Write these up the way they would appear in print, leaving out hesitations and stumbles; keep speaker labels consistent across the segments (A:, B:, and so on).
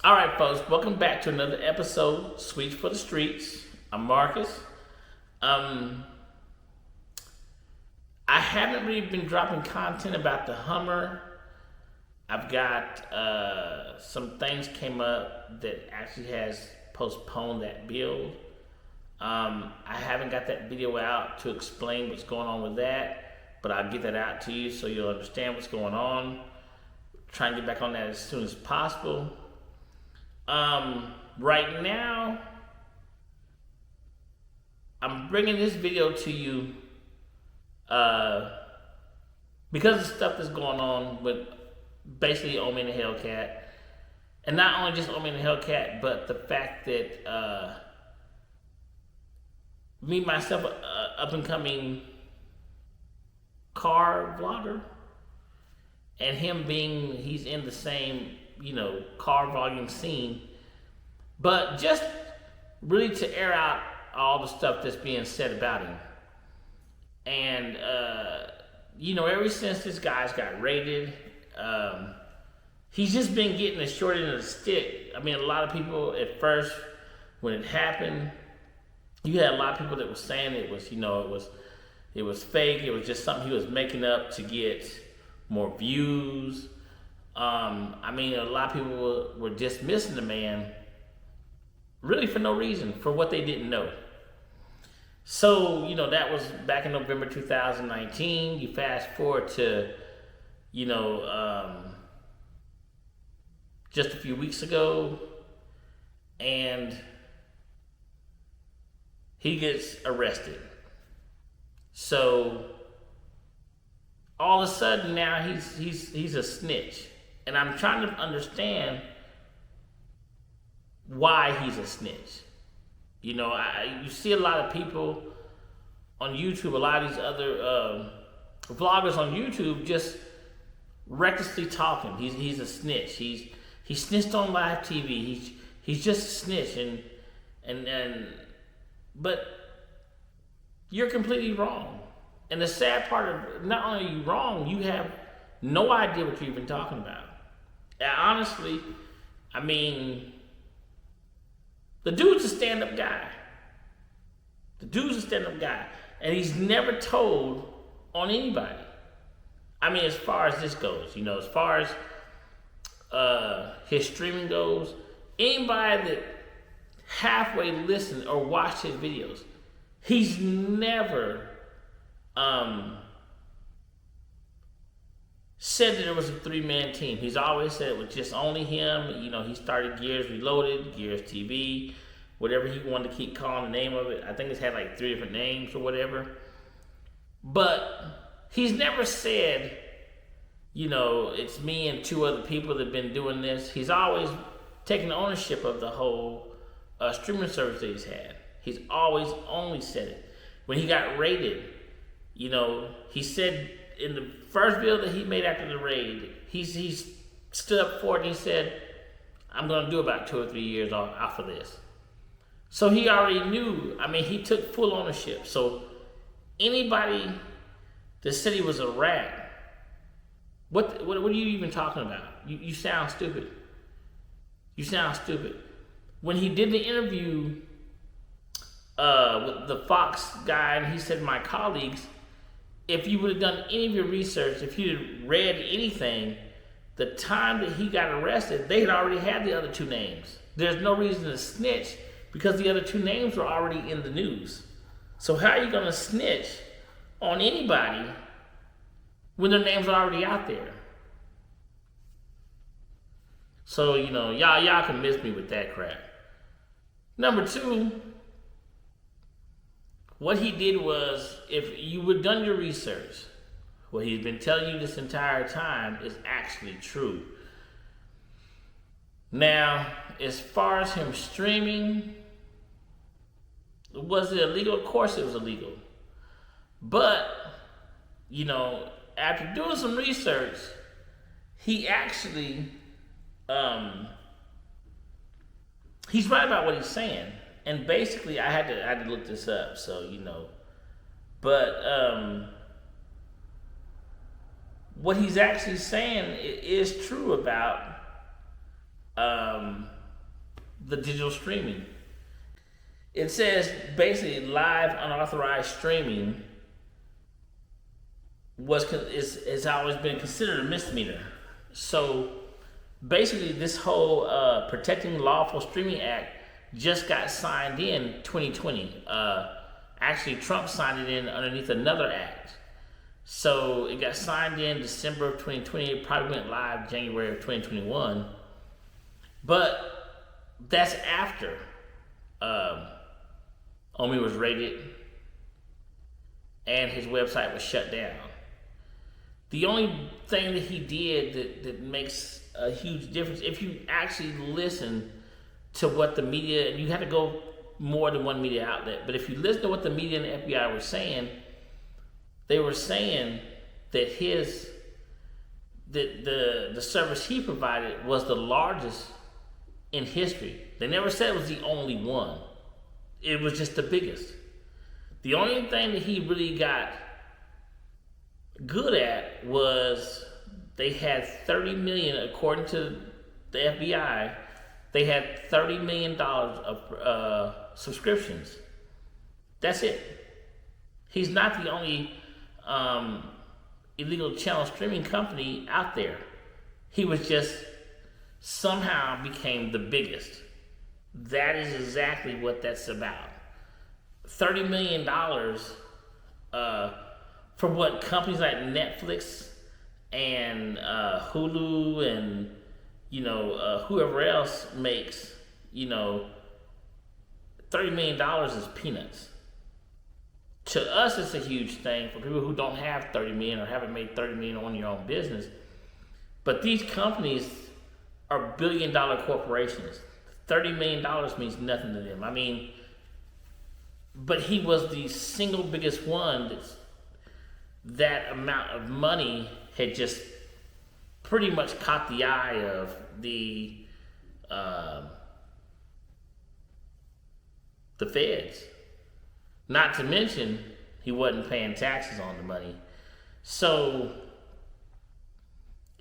A: All right, folks, welcome back to another episode, Sweets for the Streets. I'm Marcus. I haven't really been dropping content about the Hummer. I've got some things came up that actually has postponed that build. I haven't got that video out to explain what's going on with that, but I'll get that out to you so you'll understand what's going on. Try and get back on that as soon as possible. Right now, I'm bringing this video to you because of stuff that's going on with basically Omi and the Hellcat. And not only just Omi and the Hellcat, but the fact that me, myself, up and coming car vlogger, and him being, he's in the same, car vlogging scene, but just really to air out all the stuff that's being said about him. And, ever since this guy's got raided, he's just been getting the short end of the stick. I mean, a lot of people at first, when it happened, you had a lot of people that were saying it was, it was fake. It was just something he was making up to get more views. A lot of people were dismissing the man really for no reason, for what they didn't know. So, that was back in November 2019. You fast forward to, just a few weeks ago, and he gets arrested. So all of a sudden now he's a snitch. And I'm trying to understand why he's a snitch. You see a lot of people on YouTube, a lot of these other vloggers on YouTube just recklessly talking. He's a snitch. He snitched on live TV. He's just a snitch, but you're completely wrong. And the sad part of, not only are you wrong, you have no idea what you're even talking about. And honestly, the dude's a stand-up guy. And he's never told on anybody. As far as this goes, as far as his streaming goes, anybody that halfway listened or watched his videos, he's never said that there was a three-man team. He's always said it was just only him. He started Gears Reloaded, Gears TV, whatever he wanted to keep calling the name of it. I think it's had like 3 different names or whatever. But he's never said, it's me and 2 other people that have been doing this. He's always taken ownership of the whole streaming service that he's had. He's always only said it. When he got raided, he said in the first video that he made after the raid, he stood up for it and he said, I'm going to do about 2 or 3 years off of this. So he already knew. He took full ownership. So anybody that said he was a rat, what are you even talking about? You sound stupid. You sound stupid. When he did the interview with the Fox guy, and he said, my colleagues, if you would have done any of your research, if you had read anything, the time that he got arrested, they had already had the other 2 names. There's no reason to snitch because the other 2 names were already in the news. So how are you going to snitch on anybody when their names are already out there? So, y'all can miss me with that crap. Number 2, what he did was, if you would have done your research, what he's been telling you this entire time is actually true. Now, as far as him streaming, was it illegal? Of course it was illegal. But, after doing some research, he actually, he's right about what he's saying. And basically, I had to look this up, so but what he's actually saying is true about the digital streaming. It says basically live unauthorized streaming has always been considered a misdemeanor. So basically, this whole Protecting Lawful Streaming Act just got signed in 2020. Actually, Trump signed it in underneath another act. So it got signed in December of 2020. It probably went live January of 2021. But that's after Omi was raided and his website was shut down. The only thing that he did that makes a huge difference, if you actually listen to what the media, and you have to go more than one media outlet, but if you listen to what the media and the FBI were saying, they were saying that the service he provided was the largest in history. They never said it was the only one. It was just the biggest. The only thing that he really got good at was they had 30 million, according to the FBI, they had $30 million of subscriptions. That's it. He's not the only illegal channel streaming company out there. He was just somehow became the biggest. That is exactly what that's about. $30 million for what companies like Netflix and Hulu and whoever else makes, $30 million is peanuts. To us, it's a huge thing. For people who don't have 30 million or haven't made 30 million on your own business, but these companies are billion-dollar corporations. $30 million means nothing to them. I mean, but he was the single biggest one that amount of money had just pretty much caught the eye of the feds. Not to mention, he wasn't paying taxes on the money. So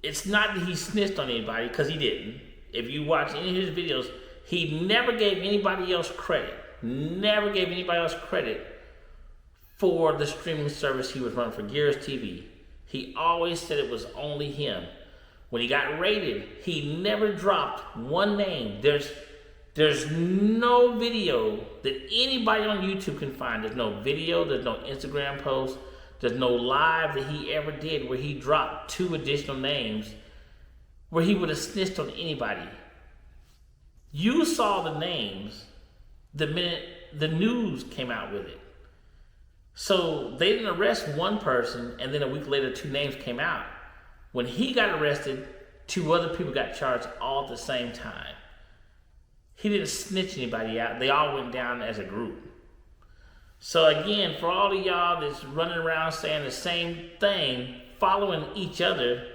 A: it's not that he snitched on anybody, because he didn't. If you watch any of his videos, he never gave anybody else credit. Never gave anybody else credit for the streaming service he was running for Gears TV. He always said it was only him. When he got raided, he never dropped one name. There's no video that anybody on YouTube can find. There's no video, there's no Instagram post, there's no live that he ever did where he dropped 2 additional names where he would have snitched on anybody. You saw the names the minute the news came out with it. So they didn't arrest one person, and then a week later 2 names came out. When he got arrested, 2 other people got charged all at the same time. He didn't snitch anybody out. They all went down as a group. So again, for all of y'all that's running around saying the same thing, following each other,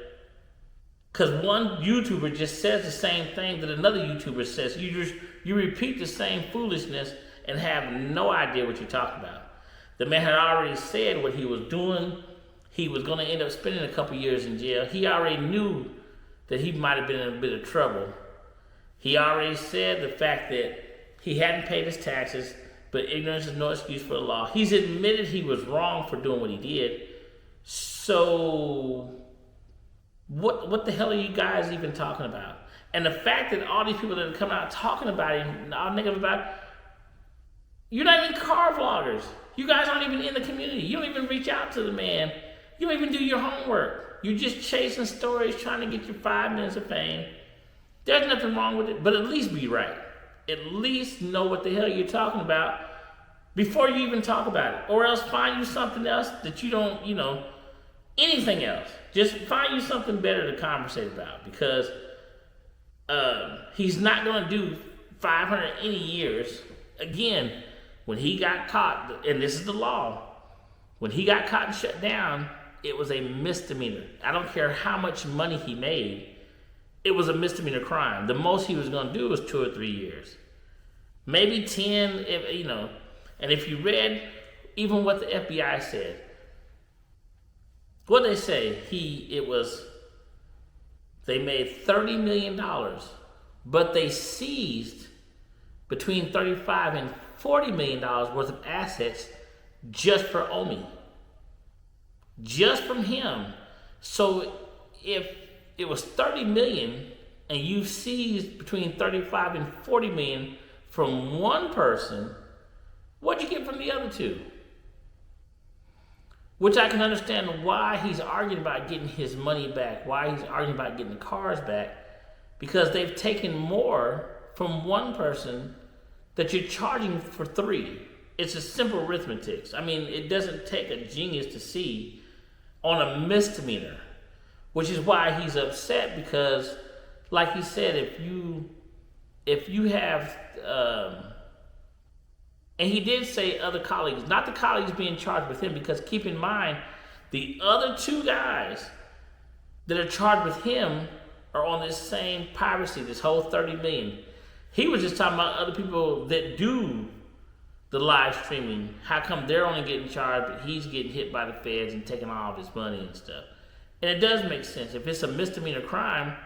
A: because one YouTuber just says the same thing that another YouTuber says. You repeat the same foolishness and have no idea what you're talking about. The man had already said what he was doing. He was going to end up spending a couple years in jail. He already knew that he might have been in a bit of trouble. He already said the fact that he hadn't paid his taxes, but ignorance is no excuse for the law. He's admitted he was wrong for doing what he did. So what the hell are you guys even talking about? And the fact that all these people that are coming out talking about him, all negative about it, you're not even car vloggers. You guys aren't even in the community. You don't even reach out to the man. You don't even do your homework. You're just chasing stories, trying to get your 5 minutes of fame. There's nothing wrong with it, but at least be right. At least know what the hell you're talking about before you even talk about it. Or else find you something else that you don't, anything else. Just find you something better to conversate about, because he's not going to do 500 any years. Again, when he got caught, and this is the law, when he got caught and shut down, it was a misdemeanor. I don't care how much money he made. It was a misdemeanor crime. The most he was going to do was 2 or 3 years. Maybe 10, And if you read even what the FBI said, what they say, they made $30 million, but they seized between 35 and $40 million worth of assets just for Omi. Just from him. So if it was 30 million and you seized between 35 and 40 million from one person, what'd you get from the other two? Which I can understand why he's arguing about getting his money back, why he's arguing about getting the cars back, because they've taken more from one person that you're charging for three. It's a simple arithmetic. I mean, it doesn't take a genius to see on a misdemeanor, which is why he's upset, because like he said, if you have, and he did say other colleagues, not the colleagues being charged with him, because keep in mind, the other two guys that are charged with him are on this same piracy, this whole 30 million. He was just talking about other people that do the live streaming. How come they're only getting charged, but he's getting hit by the feds and taking all of his money and stuff? And it does make sense. If it's a misdemeanor crime,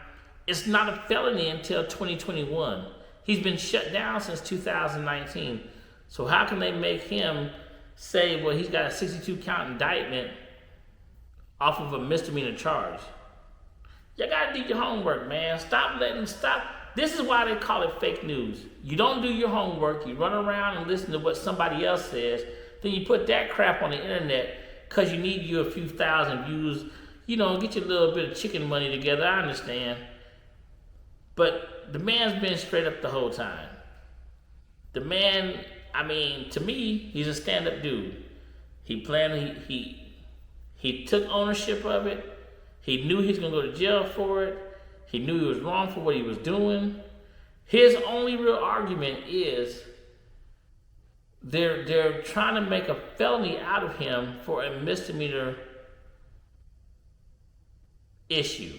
A: it's not a felony until 2021. He's been shut down since 2019. So how can they make him say, well, he's got a 62 count indictment off of a misdemeanor charge? You gotta do your homework, man. Stop. This is why they call it fake news. You don't do your homework. You run around and listen to what somebody else says. Then you put that crap on the internet because you need you a few thousand views. You know, get your little bit of chicken money together. I understand. But the man's been straight up the whole time. The man, I mean, to me, he's a stand-up dude. He took ownership of it. He knew he was going to go to jail for it. He knew he was wrong for what he was doing. His only real argument is they're trying to make a felony out of him for a misdemeanor issue.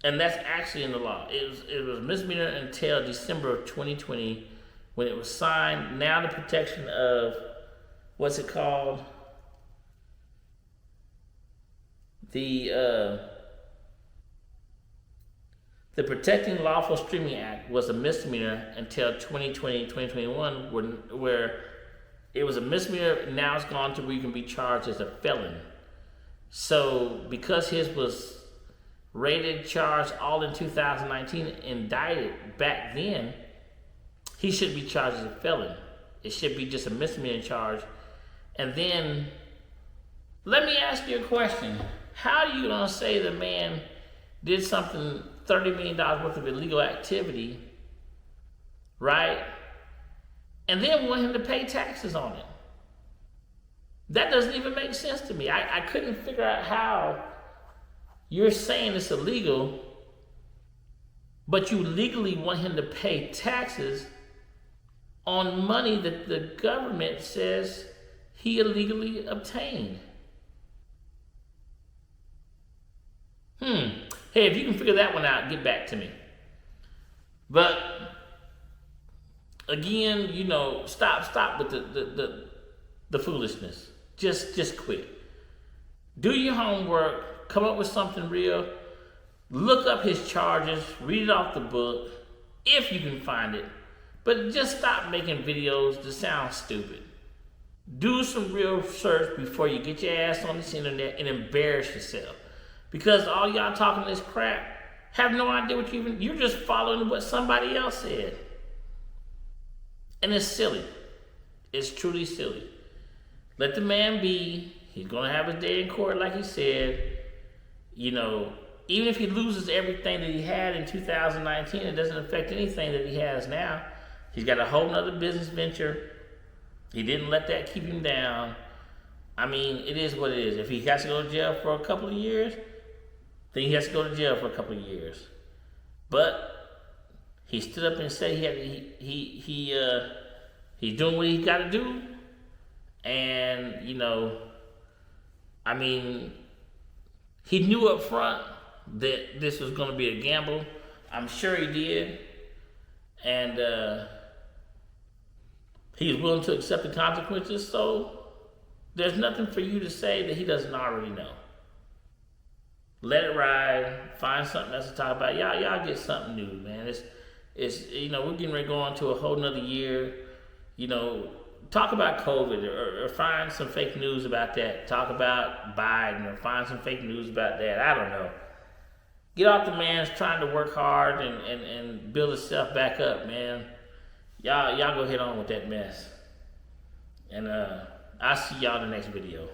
A: And that's actually in the law. It was misdemeanor until December of 2020 when it was signed. Now the protection of, what's it called? The Protecting Lawful Streaming Act was a misdemeanor until 2020, 2021, where it was a misdemeanor. Now it's gone to where you can be charged as a felon. So because his was rated, charged all in 2019, indicted back then, he shouldn't be charged as a felon. It should be just a misdemeanor charge. And then, let me ask you a question. How are you going to say the man did something, $30 million worth of illegal activity, right? And then want him to pay taxes on it? That doesn't even make sense to me. I couldn't figure out how you're saying it's illegal, but you legally want him to pay taxes on money that the government says he illegally obtained. Hey, if you can figure that one out, get back to me. But again, you know, stop with the foolishness. Just quit. Do your homework. Come up with something real. Look up his charges. Read it off the book if you can find it. But just stop making videos that sound stupid. Do some real research before you get your ass on this internet and embarrass yourself. Because all y'all talking this crap have no idea what you're just following what somebody else said. And it's silly. It's truly silly. Let the man be. He's going to have his day in court like he said. You know, even if he loses everything that he had in 2019, it doesn't affect anything that he has now. He's got a whole nother business venture. He didn't let that keep him down. I mean, it is what it is. If he has to go to jail for a couple of years, then he has to go to jail for a couple of years. But he stood up and said he's doing what he's got to do. And, you know, I mean, he knew up front that this was going to be a gamble. I'm sure he did. And he was willing to accept the consequences. So there's nothing for you to say that he doesn't already know. Let it ride. Find something else to talk about. Y'all get something new, man. It's, you know, we're getting ready to go on to a whole nother year. You know, talk about COVID, or find some fake news about that. Talk about Biden, or find some fake news about that. I don't know. Get off the man's trying to work hard and build himself back up, man. Y'all go head on with that mess. And I'll see y'all in the next video.